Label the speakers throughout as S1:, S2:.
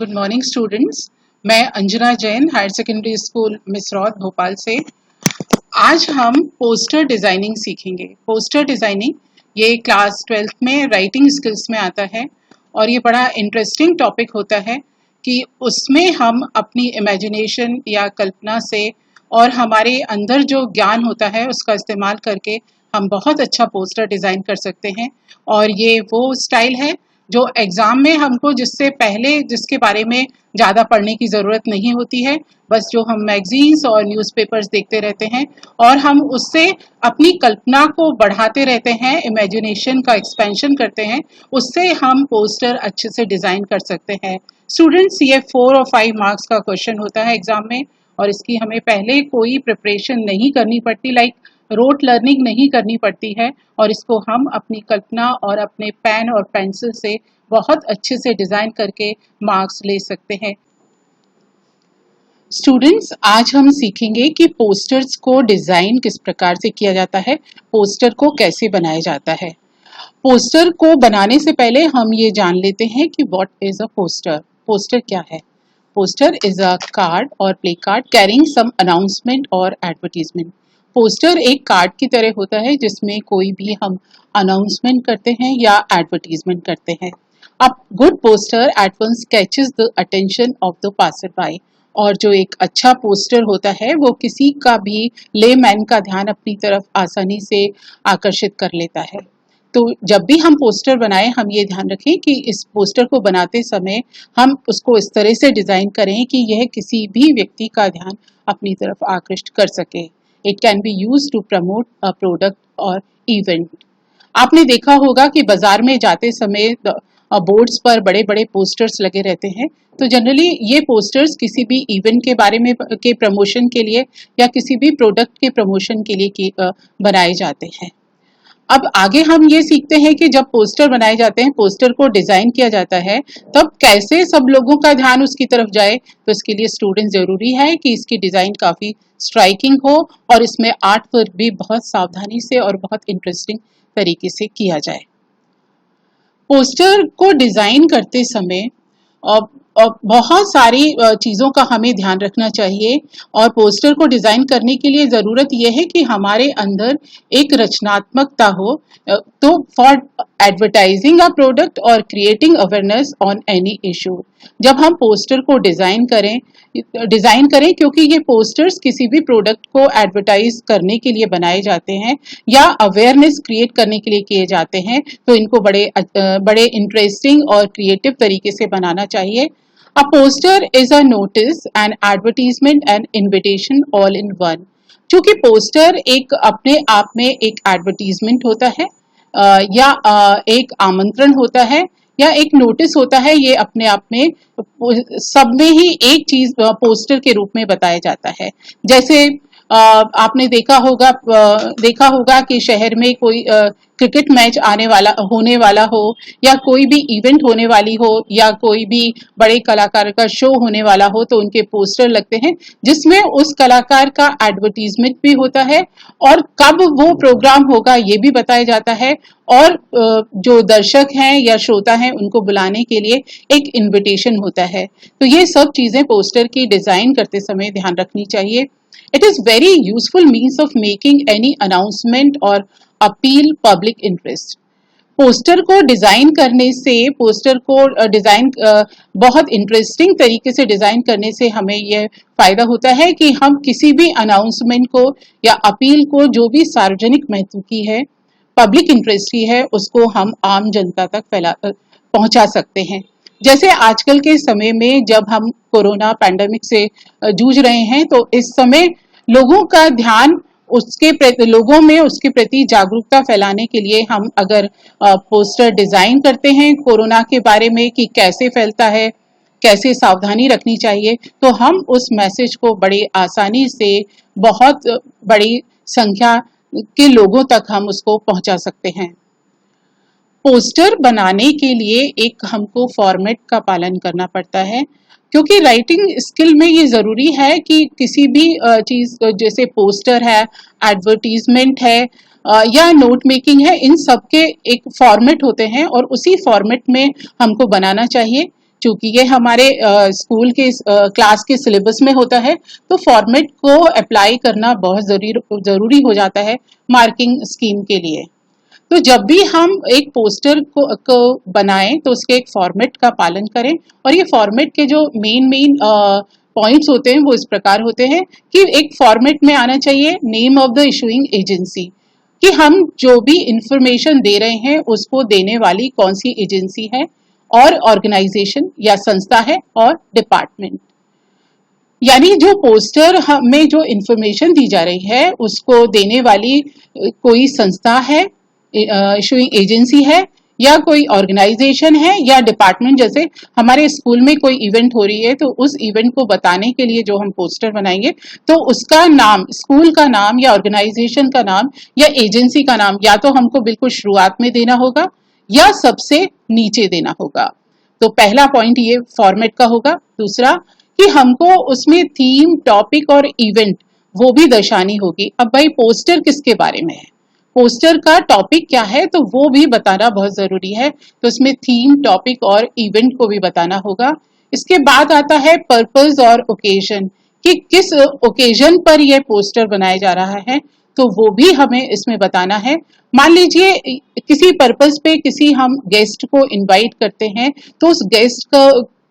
S1: Good morning students. मैं Anjana Jain, higher secondary school Misrod Bhopal से। आज हम पोस्टर डिज़ाइनिंग सीखेंगे। पोस्टर डिज़ाइनिंग ये क्लास 12th में राइटिंग स्किल्स में आता है और ये बड़ा इंटरेस्टिंग टॉपिक होता है कि उसमें हम अपनी इमेजिनेशन या कल्पना से और हमारे अंदर जो ज्ञान होता है उसका इस्तेमाल करके हम बहुत अच्छा पोस्टर डिज़ाइन कर सकते हैं। और ये वो स्टाइल है जो एग्ज़ाम में हमको जिससे पहले जिसके बारे में ज़्यादा पढ़ने की ज़रूरत नहीं होती है, बस जो हम मैगजीन्स और न्यूज़पेपर्स देखते रहते हैं और हम उससे अपनी कल्पना को बढ़ाते रहते हैं, इमेजिनेशन का एक्सपेंशन करते हैं, उससे हम पोस्टर अच्छे से डिज़ाइन कर सकते हैं। स्टूडेंट्स, ये 4 और 5 मार्क्स का क्वेश्चन होता है एग्ज़ाम में और इसकी हमें पहले कोई प्रिपरेशन नहीं करनी पड़ती, लाइक रोट लर्निंग नहीं करनी पड़ती है और इसको हम अपनी कल्पना और अपने पेन और पेंसिल से बहुत अच्छे से डिज़ाइन करके मार्क्स ले सकते हैं। स्टूडेंट्स, आज हम सीखेंगे कि पोस्टर्स को डिज़ाइन किस प्रकार से किया जाता है, पोस्टर को कैसे बनाया जाता है। पोस्टर को बनाने से पहले हम ये जान लेते हैं कि what is a poster. Poster क्या है? पोस्टर इज अ कार्ड और play card carrying some announcement और एडवर्टीजमेंट। पोस्टर एक कार्ड की तरह होता है जिसमें कोई भी हम अनाउंसमेंट करते हैं या एडवर्टीजमेंट करते हैं। A good poster at once catches the attention of the passer by. और जो एक अच्छा पोस्टर होता है वो किसी का भी लेमैन का ध्यान अपनी तरफ आसानी से आकर्षित कर लेता है। तो जब भी हम पोस्टर बनाएं, हम ये ध्यान रखें कि इस पोस्टर को बनाते समय हम उसको इस तरह से डिज़ाइन करें कि यह किसी भी व्यक्ति का ध्यान अपनी तरफ आकृष्ट कर सके। It can be used to promote a product और इवेंट। आपने देखा होगा कि बाजार में जाते समय बोर्ड्स पर बड़े बड़े पोस्टर्स लगे रहते हैं। तो जनरली ये पोस्टर्स किसी भी इवेंट के बारे में के प्रमोशन के लिए या किसी भी प्रोडक्ट के प्रमोशन के लिए बनाए जाते हैं। अब आगे हम ये सीखते हैं कि जब पोस्टर बनाए जाते हैं, पोस्टर को डिज़ाइन किया जाता है, तब कैसे सब लोगों का ध्यान उसकी तरफ जाए। तो इसके लिए स्टूडेंट ज़रूरी है कि इसकी डिज़ाइन काफ़ी स्ट्राइकिंग हो और इसमें आर्ट वर्क भी बहुत सावधानी से और बहुत इंटरेस्टिंग तरीके से किया जाए। पोस्टर को डिज़ाइन करते समय बहुत सारी चीज़ों का हमें ध्यान रखना चाहिए और पोस्टर को डिज़ाइन करने के लिए ज़रूरत यह है कि हमारे अंदर एक रचनात्मकता हो। तो फॉर एडवर्टाइजिंग अ प्रोडक्ट और creating awareness on any issue, जब हम पोस्टर को डिज़ाइन करें क्योंकि ये पोस्टर्स किसी भी प्रोडक्ट को एडवर्टाइज करने के लिए बनाए जाते हैं या अवेयरनेस क्रिएट करने के लिए किए जाते हैं, तो इनको बड़े इंटरेस्टिंग और क्रिएटिव तरीके से बनाना चाहिए। A poster is a notice, an advertisement and invitation all in one। चूंकि पोस्टर एक अपने आप में एक एडवर्टीजमेंट होता है या एक आमंत्रण होता है या एक नोटिस होता है, ये अपने आप में सब में ही एक चीज पोस्टर के रूप में बताया जाता है। जैसे आपने देखा होगा कि शहर में कोई क्रिकेट मैच होने वाला हो या कोई भी इवेंट होने वाली हो या कोई भी बड़े कलाकार का शो होने वाला हो, तो उनके पोस्टर लगते हैं जिसमें उस कलाकार का एडवर्टीजमेंट भी होता है और कब वो प्रोग्राम होगा ये भी बताया जाता है और जो दर्शक हैं या श्रोता हैं उनको बुलाने के लिए एक इनविटेशन होता है। तो ये सब चीजें पोस्टर की डिजाइन करते समय ध्यान रखनी चाहिए। It is very useful means of making any announcement or appeal public interest। Poster को डिजाइन करने से बहुत इंटरेस्टिंग तरीके से डिजाइन करने से हमें यह फायदा होता है कि हम किसी भी अनाउंसमेंट को या अपील को जो भी सार्वजनिक महत्व की है, पब्लिक इंटरेस्ट की है, उसको हम आम जनता तक पहुंचा सकते हैं। जैसे आजकल के समय में जब हम कोरोना पैंडेमिक से जूझ रहे हैं, तो इस समय लोगों का ध्यान लोगों में उसके प्रति जागरूकता फैलाने के लिए हम अगर पोस्टर डिजाइन करते हैं कोरोना के बारे में कि कैसे फैलता है, कैसे सावधानी रखनी चाहिए, तो हम उस मैसेज को बड़ी आसानी से बहुत बड़ी संख्या के लोगों तक हम उसको पहुंचा सकते हैं। पोस्टर बनाने के लिए एक हमको फॉर्मेट का पालन करना पड़ता है, क्योंकि राइटिंग स्किल में ये ज़रूरी है कि किसी भी चीज़ जैसे पोस्टर है, एडवर्टीजमेंट है या नोट मेकिंग है, इन सब के एक फॉर्मेट होते हैं और उसी फॉर्मेट में हमको बनाना चाहिए। चूंकि ये हमारे स्कूल के क्लास के सिलेबस में होता है, तो फॉर्मेट को अप्लाई करना बहुत जरूरी हो जाता है मार्किंग स्कीम के लिए। तो जब भी हम एक पोस्टर को बनाएं तो उसके एक फॉर्मेट का पालन करें, और ये फॉर्मेट के जो मेन पॉइंट्स होते हैं वो इस प्रकार होते हैं कि एक फॉर्मेट में आना चाहिए name of the issuing agency, कि हम जो भी इंफॉर्मेशन दे रहे हैं उसको देने वाली कौन सी एजेंसी है, और ऑर्गेनाइजेशन या संस्था है, और डिपार्टमेंट। यानी जो पोस्टर में जो इंफॉर्मेशन दी जा रही है उसको देने वाली कोई संस्था है, इशूइंग एजेंसी है, या कोई ऑर्गेनाइजेशन है, या डिपार्टमेंट। जैसे हमारे स्कूल में कोई इवेंट हो रही है तो उस इवेंट को बताने के लिए जो हम पोस्टर बनाएंगे तो उसका नाम, स्कूल का नाम या ऑर्गेनाइजेशन का नाम या एजेंसी का नाम या तो हमको बिल्कुल शुरुआत में देना होगा या सबसे नीचे देना होगा। तो पहला पॉइंट ये फॉर्मेट का होगा। दूसरा कि हमको उसमें थीम, टॉपिक और इवेंट वो भी दर्शानी होगी। अब भाई पोस्टर किसके बारे में है, पोस्टर का टॉपिक क्या है, तो वो भी बताना बहुत जरूरी है। तो इसमें थीम, टॉपिक और इवेंट को भी बताना होगा। इसके बाद आता है पर्पस और ओकेजन, कि किस ओकेजन पर यह पोस्टर बनाया जा रहा है, तो वो भी हमें इसमें बताना है। मान लीजिए किसी पर्पस पे किसी हम गेस्ट को इनवाइट करते हैं तो उस गेस्ट का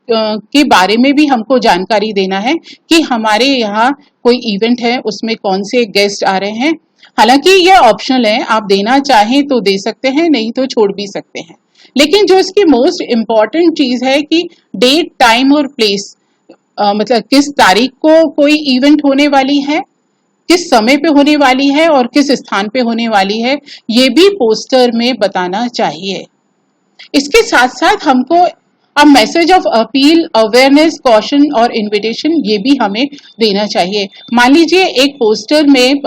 S1: के बारे में भी हमको जानकारी देना है कि हमारे यहाँ कोई इवेंट है उसमें कौन से गेस्ट आ रहे हैं। हालांकि यह ऑप्शनल है, आप देना चाहें तो दे सकते हैं, नहीं तो छोड़ भी सकते हैं। लेकिन जो इसकी मोस्ट इम्पॉर्टेंट चीज है कि डेट, टाइम और प्लेस, मतलब किस तारीख को कोई इवेंट होने वाली है, किस समय पे होने वाली है और किस स्थान पे होने वाली है, ये भी पोस्टर में बताना चाहिए। इसके साथ साथ हमको अब message of appeal, awareness, caution और इनविटेशन ये भी हमें देना चाहिए। मान लीजिए एक पोस्टर में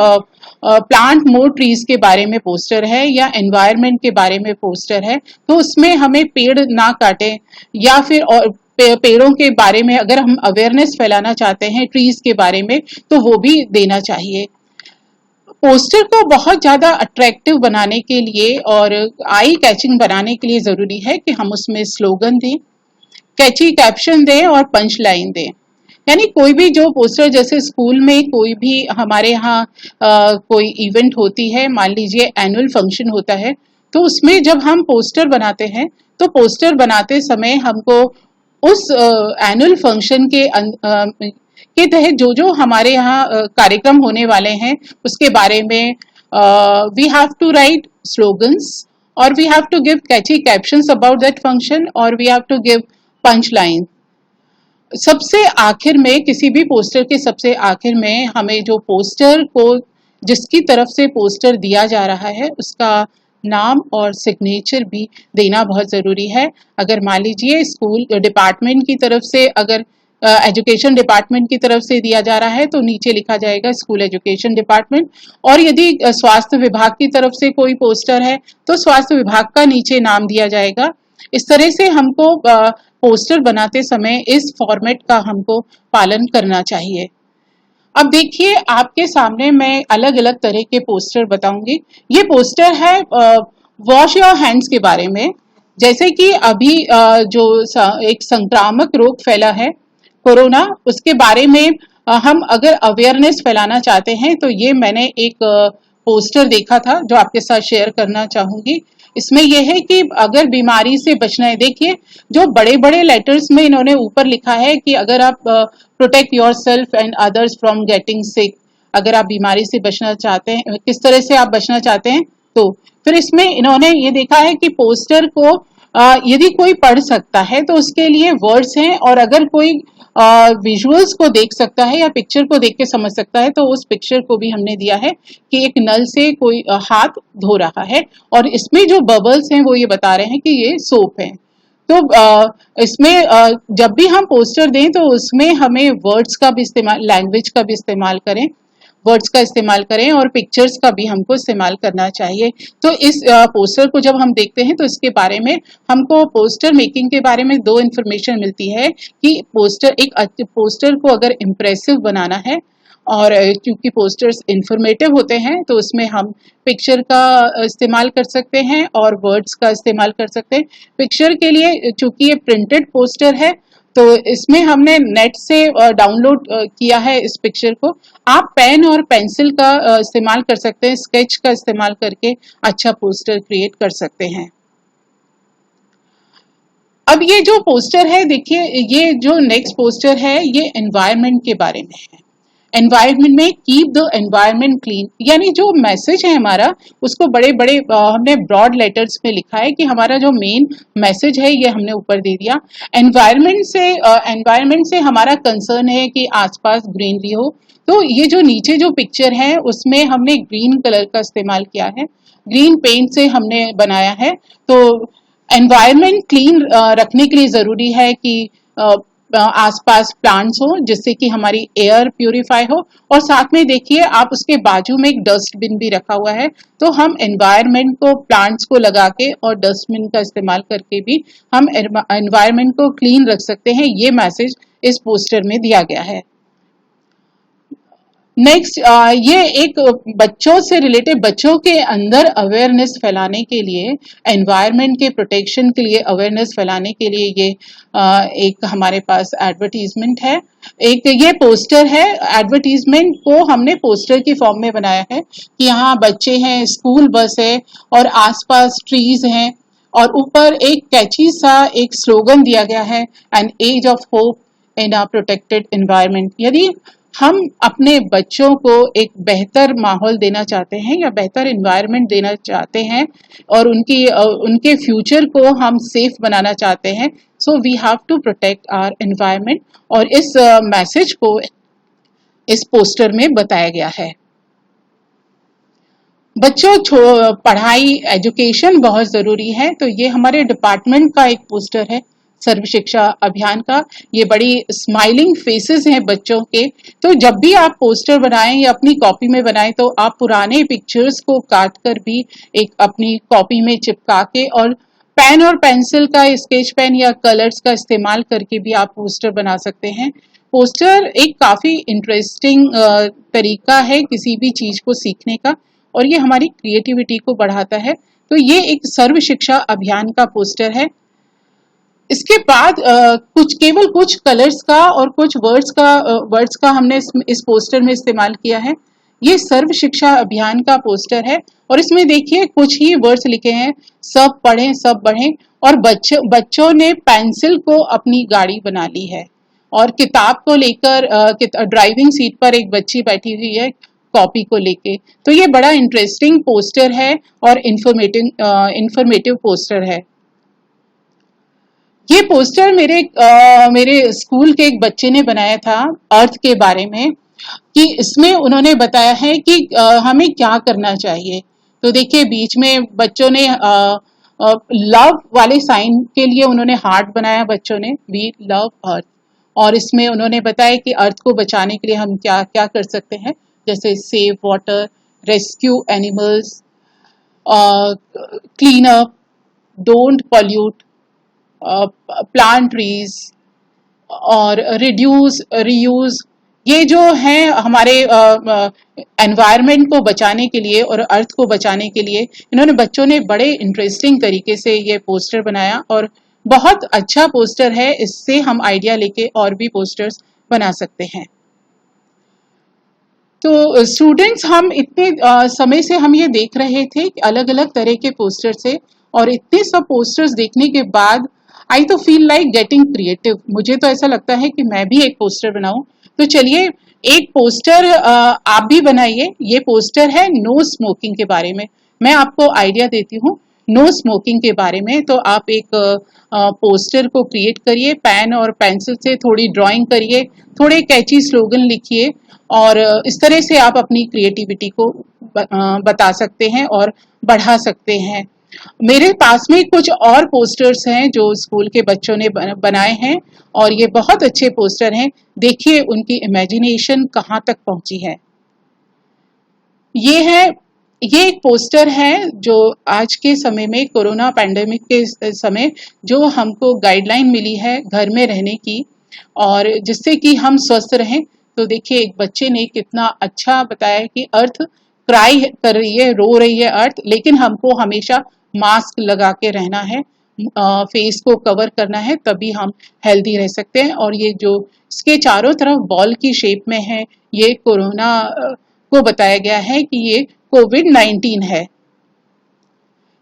S1: प्लांट मोर ट्रीज के बारे में पोस्टर है या एनवायरनमेंट के बारे में पोस्टर है, तो उसमें हमें पेड़ ना काटें या फिर और पेड़ों के बारे में अगर हम अवेयरनेस फैलाना चाहते हैं ट्रीज के बारे में तो वो भी देना चाहिए। पोस्टर को बहुत ज्यादा अट्रैक्टिव बनाने के लिए और आई कैचिंग बनाने के लिए जरूरी है कि हम उसमें स्लोगन दें, कैची कैप्शन दें और पंच लाइन दें। यानी कोई भी जो पोस्टर, जैसे स्कूल में कोई भी हमारे यहाँ कोई इवेंट होती है, मान लीजिए एनुअल फंक्शन होता है, तो उसमें जब हम पोस्टर बनाते हैं तो पोस्टर बनाते समय हमको उस एनुअल फंक्शन के तहत जो जो हमारे यहाँ कार्यक्रम होने वाले हैं उसके बारे में we have to write slogans और we have to give catchy captions about that function और we have to give punch line. सबसे आखिर में, किसी भी पोस्टर के सबसे आखिर में हमें जो पोस्टर को, जिसकी तरफ से पोस्टर दिया जा रहा है, उसका नाम और सिग्नेचर भी देना बहुत जरूरी है। अगर मान लीजिए स्कूल डिपार्टमेंट की तरफ से, अगर एजुकेशन डिपार्टमेंट की तरफ से दिया जा रहा है तो नीचे लिखा जाएगा स्कूल एजुकेशन डिपार्टमेंट, और यदि स्वास्थ्य विभाग की तरफ से कोई पोस्टर है तो स्वास्थ्य विभाग का नीचे नाम दिया जाएगा। इस तरह से हमको पोस्टर बनाते समय इस फॉर्मेट का हमको पालन करना चाहिए। अब देखिए आपके सामने मैं अलग अलग तरह के पोस्टर बताऊंगी। ये पोस्टर है वॉश योर हैंड्स के बारे में। जैसे कि अभी जो एक संक्रामक रोग फैला है कोरोना, उसके बारे में हम अगर अवेयरनेस फैलाना चाहते हैं तो ये मैंने एक पोस्टर देखा था जो आपके साथ शेयर करना चाहूंगी। इसमें यह है कि अगर बीमारी से बचना है, देखिए जो बड़े बड़े लेटर्स में इन्होंने ऊपर लिखा है कि अगर आप protect your self and others from getting सिक, अगर आप बीमारी से बचना चाहते हैं, किस तरह से आप बचना चाहते हैं, तो फिर इसमें इन्होंने ये देखा है कि पोस्टर को यदि कोई पढ़ सकता है तो उसके लिए वर्ड्स हैं, और अगर कोई विजुअल्स को देख सकता है या पिक्चर को देख के समझ सकता है तो उस पिक्चर को भी हमने दिया है कि एक नल से कोई हाथ धो रहा है, और इसमें जो बबल्स हैं वो ये बता रहे हैं कि ये सोप है। तो इसमें जब भी हम पोस्टर दें तो उसमें हमें वर्ड्स का भी इस्तेमाल, लैंग्वेज का भी इस्तेमाल करें, वर्ड्स का इस्तेमाल करें और पिक्चर्स का भी हमको इस्तेमाल करना चाहिए। तो इस पोस्टर को जब हम देखते हैं तो इसके बारे में हमको, पोस्टर मेकिंग के बारे में दो इन्फॉर्मेशन मिलती है कि पोस्टर को अगर इम्प्रेसिव बनाना है और क्योंकि पोस्टर्स इंफॉर्मेटिव होते हैं तो उसमें हम पिक्चर का इस्तेमाल कर सकते हैं और वर्ड्स का इस्तेमाल कर सकते हैं। पिक्चर के लिए चूंकि ये प्रिंटेड पोस्टर है तो इसमें हमने नेट से डाउनलोड किया है इस पिक्चर को। आप पेन और पेंसिल का इस्तेमाल कर सकते हैं, स्केच का इस्तेमाल करके अच्छा पोस्टर क्रिएट कर सकते हैं। अब ये जो पोस्टर है, देखिए ये जो नेक्स्ट पोस्टर है ये एनवायरनमेंट के बारे में है। एनवायरनमेंट में कीप द एनवायरनमेंट क्लीन, यानी जो मैसेज है हमारा उसको बड़े बड़े हमने ब्रॉड लेटर्स में लिखा है कि हमारा जो मेन मैसेज है ये हमने ऊपर दे दिया। एनवायरनमेंट से हमारा कंसर्न है कि आसपास ग्रीनरी हो, तो ये जो नीचे जो पिक्चर है उसमें हमने ग्रीन कलर का इस्तेमाल किया है, ग्रीन पेंट से हमने बनाया है। तो एनवायरनमेंट क्लीन रखने के लिए जरूरी है कि आसपास प्लांट्स हो जिससे कि हमारी एयर प्यूरिफाई हो, और साथ में देखिए आप उसके बाजू में एक डस्टबिन भी रखा हुआ है। तो हम एनवायरनमेंट को प्लांट्स को लगा के और डस्टबिन का इस्तेमाल करके भी हम एनवायरनमेंट को क्लीन रख सकते हैं। ये मैसेज इस पोस्टर में दिया गया है। नेक्स्ट ये एक बच्चों से रिलेटेड, बच्चों के अंदर अवेयरनेस फैलाने के लिए, एनवायरनमेंट के प्रोटेक्शन के लिए अवेयरनेस फैलाने के लिए ये एक हमारे पास एडवर्टीजमेंट है। एक ये पोस्टर है, एडवर्टीजमेंट को हमने पोस्टर की फॉर्म में बनाया है कि यहाँ बच्चे हैं, स्कूल बस है और आसपास ट्रीज हैं, और ऊपर एक कैची सा एक स्लोगन दिया गया है, an age of hope in a protected environment. यदि हम अपने बच्चों को एक बेहतर माहौल देना चाहते हैं या बेहतर एनवायरनमेंट देना चाहते हैं और उनके फ्यूचर को हम सेफ बनाना चाहते हैं, so we have to protect our environment, और इस मैसेज को इस पोस्टर में बताया गया है। बच्चों पढ़ाई, एजुकेशन बहुत जरूरी है, तो ये हमारे डिपार्टमेंट का एक पोस्टर है सर्व शिक्षा अभियान का। ये बड़ी स्माइलिंग फेसेस हैं बच्चों के। तो जब भी आप पोस्टर बनाएं या अपनी कॉपी में बनाएं तो आप पुराने पिक्चर्स को काट कर भी एक अपनी कॉपी में चिपका के, और पेन और पेंसिल का, स्केच पेन या कलर्स का इस्तेमाल करके भी आप पोस्टर बना सकते हैं। पोस्टर एक काफी इंटरेस्टिंग तरीका है किसी भी चीज को सीखने का, और ये हमारी क्रिएटिविटी को बढ़ाता है। तो ये एक सर्व शिक्षा अभियान का पोस्टर है। इसके बाद केवल कुछ कलर्स का और कुछ वर्ड्स का हमने इस पोस्टर में इस्तेमाल किया है। ये सर्व शिक्षा अभियान का पोस्टर है और इसमें देखिए कुछ ही वर्ड्स लिखे हैं, सब पढ़ें सब बढ़ें, और बच्चों ने पेंसिल को अपनी गाड़ी बना ली है, और किताब को लेकर ड्राइविंग सीट पर एक बच्ची बैठी हुई है कॉपी को लेके। तो ये बड़ा इंटरेस्टिंग पोस्टर है और इंफॉर्मेटिव पोस्टर है। ये पोस्टर मेरे स्कूल के एक बच्चे ने बनाया था अर्थ के बारे में, कि इसमें उन्होंने बताया है कि हमें क्या करना चाहिए। तो देखिए बीच में बच्चों ने लव वाले साइन के लिए उन्होंने हार्ट बनाया, बच्चों ने वी लव अर्थ, और इसमें उन्होंने बताया कि अर्थ को बचाने के लिए हम क्या क्या कर सकते हैं, जैसे save water, rescue animals, clean up, don't pollute, plant trees और रिड्यूस रीयूज। ये जो है हमारे एनवायरनमेंट को बचाने के लिए और अर्थ को बचाने के लिए इन्होंने, बच्चों ने बड़े इंटरेस्टिंग तरीके से ये पोस्टर बनाया, और बहुत अच्छा पोस्टर है। इससे हम आइडिया लेके और भी पोस्टर्स बना सकते हैं। तो स्टूडेंट्स, हम इतने समय से हम ये देख रहे थे कि अलग अलग तरह के पोस्टर से, और इतने सब पोस्टर्स देखने के बाद आई तो फील लाइक गेटिंग क्रिएटिव। मुझे तो ऐसा लगता है कि मैं भी एक पोस्टर बनाऊं। तो चलिए एक पोस्टर आप भी बनाइए। ये पोस्टर है नो स्मोकिंग के बारे में। मैं आपको आइडिया देती हूँ नो स्मोकिंग के बारे में। तो आप एक पोस्टर को क्रिएट करिए, पेन और पेंसिल से थोड़ी ड्राइंग करिए, थोड़े कैची स्लोगन लिखिए, और इस तरह से आप अपनी क्रिएटिविटी को बता सकते हैं और बढ़ा सकते हैं। मेरे पास में कुछ और पोस्टर्स हैं जो स्कूल के बच्चों ने बनाए हैं, और ये बहुत अच्छे पोस्टर हैं। देखिए उनकी इमेजिनेशन कहाँ तक पहुंची है। ये एक पोस्टर है जो आज के समय में, कोरोना पैंडेमिक के समय, जो हमको गाइडलाइन मिली है घर में रहने की, और जिससे कि हम स्वस्थ रहें। तो देखिए एक बच्चे ने कितना अच्छा बताया कि अर्थ क्राई कर रही है, रो रही है अर्थ, लेकिन हमको हमेशा मास्क लगा के रहना है, फेस को कवर करना है, तभी हम हेल्दी रह सकते हैं। और ये जो इसके चारों तरफ बॉल की शेप में है, ये कोरोना को बताया गया है कि ये कोविड-19 है।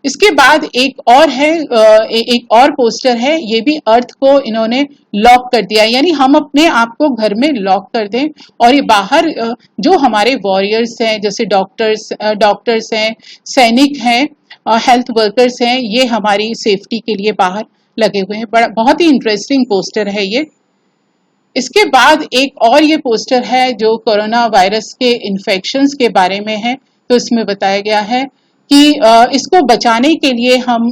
S1: इसके बाद एक और है, एक और पोस्टर है, ये भी अर्थ को इन्होंने लॉक कर दिया, यानी हम अपने आप को घर में लॉक कर दें और ये बाहर जो हमारे वॉरियर्स हैं, जैसे डॉक्टर्स हैं, सैनिक हैं, हेल्थ वर्कर्स हैं, ये हमारी सेफ्टी के लिए बाहर लगे हुए हैं। बहुत ही इंटरेस्टिंग पोस्टर है ये। इसके बाद एक और ये पोस्टर है जो कोरोना वायरस के इन्फेक्शंस के बारे में है। तो इसमें बताया गया है कि इसको बचाने के लिए हम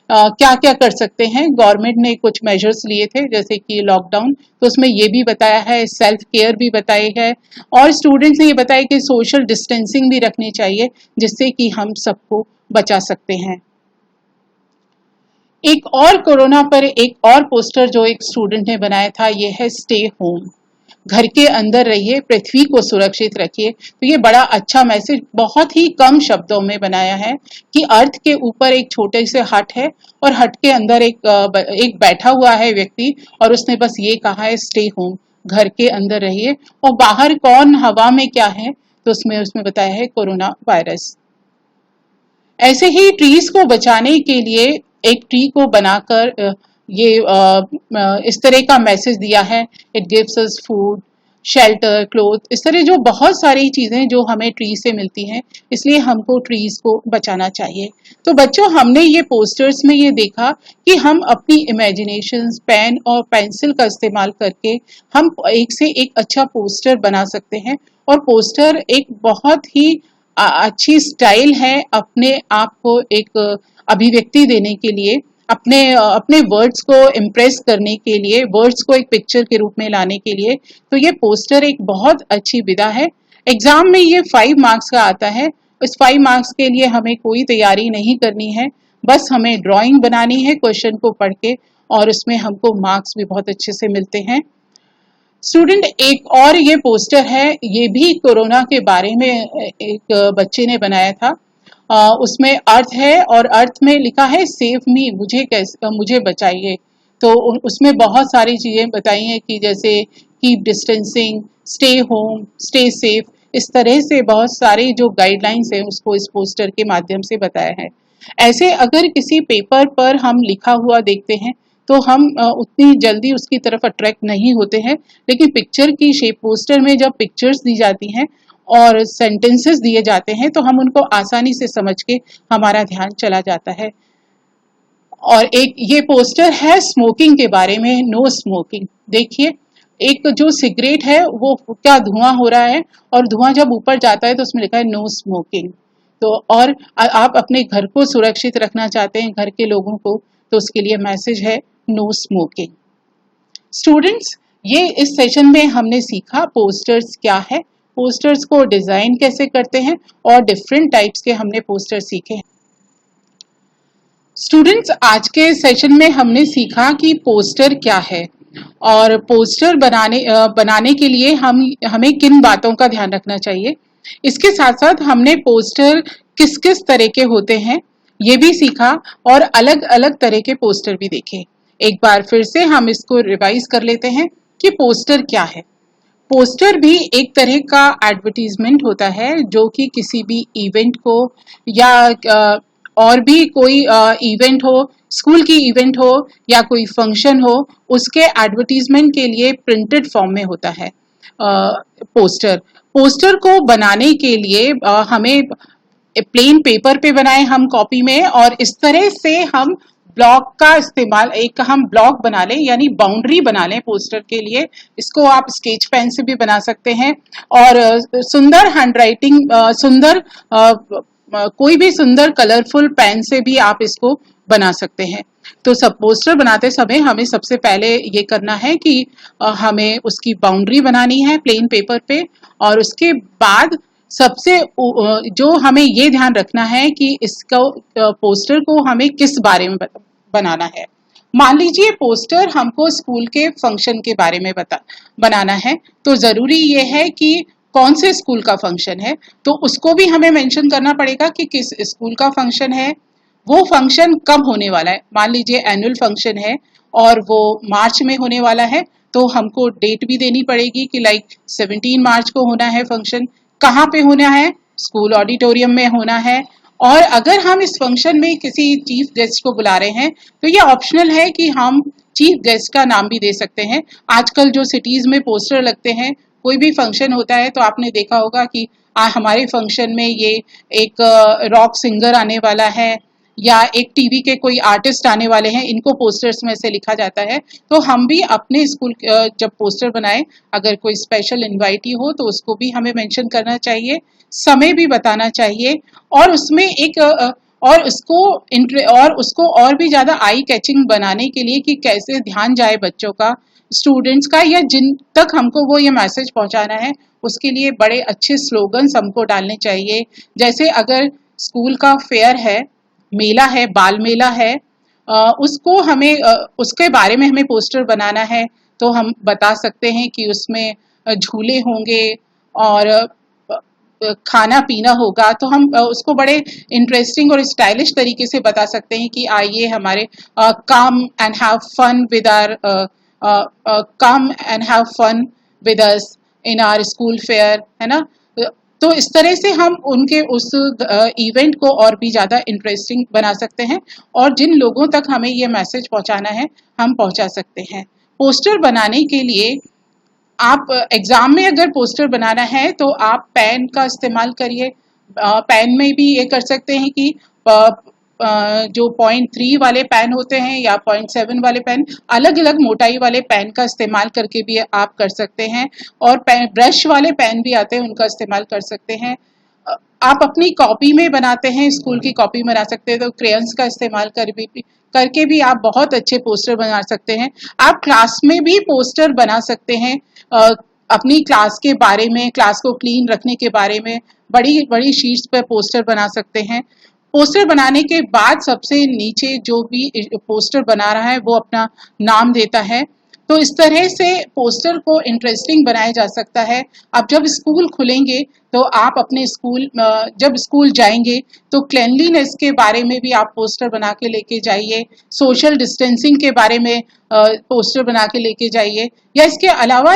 S1: क्या क्या कर सकते हैं। गवर्नमेंट ने कुछ मेजर्स लिए थे, जैसे कि लॉकडाउन, तो उसमें ये भी बताया है, सेल्फ केयर भी बताई है, और स्टूडेंट्स ने ये बताया कि सोशल डिस्टेंसिंग भी रखनी चाहिए, जिससे कि हम सबको बचा सकते हैं। एक और कोरोना पर एक और पोस्टर जो एक स्टूडेंट ने बनाया था, ये है स्टे होम, घर के अंदर रहिए, पृथ्वी को सुरक्षित रखिए। तो ये बड़ा अच्छा मैसेज बहुत ही कम शब्दों में बनाया है कि अर्थ के ऊपर एक छोटे से हट है और हट के अंदर एक बैठा हुआ है व्यक्ति, और उसने बस ये कहा है स्टे होम, घर के अंदर रहिए। और बाहर कौन हवा में क्या है, तो उसमें बताया है कोरोना वायरस। ऐसे ही ट्रीज को बचाने के लिए एक ट्री को बनाकर ये इस तरह का मैसेज दिया है, it gives us food, shelter, cloth, इस तरह जो बहुत सारी चीजें जो हमें ट्री से मिलती हैं, इसलिए हमको ट्रीज को बचाना चाहिए। तो बच्चों, हमने ये पोस्टर्स में ये देखा कि हम अपनी इमेजिनेशन, पेन और पेंसिल का इस्तेमाल करके हम एक से एक अच्छा पोस्टर बना सकते हैं। और पोस्टर एक बहुत ही अच्छी स्टाइल है अपने आप को एक अभिव्यक्ति देने के लिए, अपने वर्ड्स को इम्प्रेस करने के लिए, वर्ड्स को एक पिक्चर के रूप में लाने के लिए। तो ये पोस्टर एक बहुत अच्छी विधा है। एग्जाम में ये 5 मार्क्स का आता है। इस 5 मार्क्स के लिए हमें कोई तैयारी नहीं करनी है, बस हमें ड्राइंग बनानी है क्वेश्चन को पढ़ के, और उसमें हमको मार्क्स भी बहुत अच्छे से मिलते हैं। स्टूडेंट, एक और ये पोस्टर है, ये भी कोरोना के बारे में एक बच्चे ने बनाया था। उसमें अर्थ है और अर्थ में लिखा है सेव मी, मुझे बचाइए। तो उसमें बहुत सारी चीजें बताई हैं कि जैसे keep distancing, stay home, stay safe, इस तरह से बहुत सारे जो गाइडलाइंस हैं उसको इस पोस्टर के माध्यम से बताया है। ऐसे अगर किसी पेपर पर हम लिखा हुआ देखते हैं तो हम उतनी जल्दी उसकी तरफ अट्रैक्ट नहीं होते हैं, लेकिन पिक्चर की शेप, पोस्टर में जब पिक्चर्स दी जाती हैं और सेंटेंसेस दिए जाते हैं तो हम उनको आसानी से समझ के हमारा ध्यान चला जाता है। और एक ये पोस्टर है स्मोकिंग के बारे में, नो स्मोकिंग। देखिए, एक जो सिगरेट है वो क्या धुआं हो रहा है, और धुआं जब ऊपर जाता है तो उसमें लिखा है नो स्मोकिंग। तो और आप अपने घर को सुरक्षित रखना चाहते हैं, घर के लोगों को, तो उसके लिए मैसेज है नो स्मोकिंग। स्टूडेंट्स, ये इस सेशन में हमने सीखा पोस्टर्स क्या है, पोस्टर्स को डिजाइन कैसे करते हैं, और डिफरेंट टाइप्स के हमने पोस्टर सीखे हैं। स्टूडेंट्स, आज के सेशन में हमने सीखा कि पोस्टर क्या है, और पोस्टर बनाने के लिए हमें किन बातों का ध्यान रखना चाहिए। इसके साथ साथ हमने पोस्टर किस किस तरह के होते हैं ये भी सीखा, और अलग अलग तरह के पोस्टर भी देखे। एक बार फिर से हम इसको रिवाइज कर लेते हैं कि पोस्टर क्या है। पोस्टर भी एक तरह का एडवर्टीजमेंट होता है जो कि किसी भी इवेंट को या और भी कोई इवेंट हो, स्कूल की इवेंट हो या कोई फंक्शन हो, उसके एडवर्टीजमेंट के लिए प्रिंटेड फॉर्म में होता है पोस्टर को बनाने के लिए हमें प्लेन पेपर पे बनाए हम कॉपी में, और इस तरह से हम ब्लॉक का इस्तेमाल, एक हम ब्लॉक बना लें, यानी बाउंड्री बना लें पोस्टर के लिए। इसको आप स्केच पेन से भी बना सकते हैं, और सुंदर हैंडराइटिंग, कोई भी सुंदर कलरफुल पेन से भी आप इसको बना सकते हैं। तो सब पोस्टर बनाते समय हमें सबसे पहले ये करना है कि हमें उसकी बाउंड्री बनानी है प्लेन पेपर पे, और उसके बाद सबसे जो हमें ये ध्यान रखना है कि इसका पोस्टर को हमें किस बारे में बनाना है। मान लीजिए पोस्टर हमको स्कूल के फंक्शन के बारे में बनाना है, तो जरूरी ये है कि कौन से स्कूल का फंक्शन है, तो उसको भी हमें मेंशन करना पड़ेगा कि किस स्कूल का फंक्शन है, वो फंक्शन कब होने वाला है। मान लीजिए एनुअल फंक्शन है और वो मार्च में होने वाला है, तो हमको डेट भी देनी पड़ेगी कि लाइक 17 मार्च को होना है फंक्शन, कहाँ पे होना है, स्कूल ऑडिटोरियम में होना है। और अगर हम इस फंक्शन में किसी चीफ गेस्ट को बुला रहे हैं तो ये ऑप्शनल है कि हम चीफ गेस्ट का नाम भी दे सकते हैं। आजकल जो सिटीज में पोस्टर लगते हैं, कोई भी फंक्शन होता है तो आपने देखा होगा कि हमारे फंक्शन में ये एक रॉक सिंगर आने वाला है या एक टीवी के कोई आर्टिस्ट आने वाले हैं, इनको पोस्टर्स में से लिखा जाता है। तो हम भी अपने स्कूल जब पोस्टर बनाए, अगर कोई स्पेशल इनवाइटी हो तो उसको भी हमें मेंशन करना चाहिए, समय भी बताना चाहिए, और उसमें एक और उसको और भी ज्यादा आई कैचिंग बनाने के लिए कि कैसे ध्यान जाए बच्चों का, स्टूडेंट्स का, या जिन तक हमको वो ये मैसेज पहुंचाना है, उसके लिए बड़े अच्छे स्लोगन्स हमको डालने चाहिए। जैसे अगर स्कूल का फेयर है, मेला है, बाल मेला है, उसको हमें उसके बारे में हमें पोस्टर बनाना है, तो हम बता सकते हैं कि उसमें झूले होंगे और खाना पीना होगा, तो हम उसको बड़े इंटरेस्टिंग और स्टाइलिश तरीके से बता सकते हैं कि आइए हमारे come and have fun with our come and have fun with us in our school fair, है ना। तो इस तरह से हम उनके उस इवेंट को और भी ज़्यादा इंटरेस्टिंग बना सकते हैं, और जिन लोगों तक हमें ये मैसेज पहुंचाना है हम पहुंचा सकते हैं। पोस्टर बनाने के लिए आप एग्जाम में अगर पोस्टर बनाना है तो आप पेन का इस्तेमाल करिए। पेन में भी ये कर सकते हैं कि जो 0.3 वाले पेन होते हैं या 0.7 वाले पेन, अलग अलग मोटाई वाले पेन का इस्तेमाल करके भी आप कर सकते हैं। और ब्रश वाले पेन भी आते हैं, उनका इस्तेमाल कर सकते हैं। आप अपनी कॉपी में बनाते हैं, स्कूल की कॉपी बना सकते हैं, तो क्रेयंस का इस्तेमाल करके भी आप बहुत अच्छे पोस्टर बना सकते हैं। आप क्लास में भी पोस्टर बना सकते हैं, अपनी क्लास के बारे में, क्लास को क्लीन रखने के बारे में बड़ी बड़ी शीट्स पर पोस्टर बना सकते हैं। पोस्टर बनाने के बाद सबसे नीचे जो भी पोस्टर बना रहा है वो अपना नाम देता है। तो इस तरह से पोस्टर को इंटरेस्टिंग बनाया जा सकता है। अब जब स्कूल खुलेंगे तो आप अपने स्कूल जब स्कूल जाएंगे तो क्लेanलीनेस के बारे में भी आप पोस्टर बना के लेके जाइए, सोशल डिस्टेंसिंग के बारे में पोस्टर बना के लेके जाइए, या इसके अलावा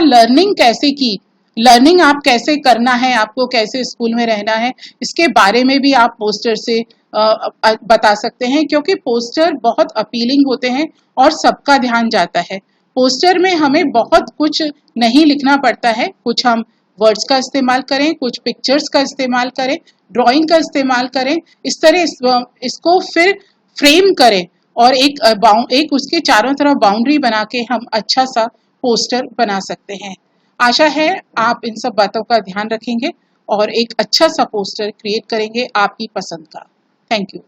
S1: लर्निंग आप कैसे करना है, आपको कैसे स्कूल में रहना है, इसके बारे में भी आप पोस्टर से बता सकते हैं, क्योंकि पोस्टर बहुत अपीलिंग होते हैं और सबका ध्यान जाता है। पोस्टर में हमें बहुत कुछ नहीं लिखना पड़ता है, कुछ हम वर्ड्स का इस्तेमाल करें, कुछ पिक्चर्स का इस्तेमाल करें, ड्राइंग का इस्तेमाल करें, इस तरह इसको फिर फ्रेम करें और एक उसके चारों तरफ बाउंड्री बना के हम अच्छा सा पोस्टर बना सकते हैं। आशा है आप इन सब बातों का ध्यान रखेंगे और एक अच्छा सा पोस्टर क्रिएट करेंगे आपकी पसंद का। Thank you.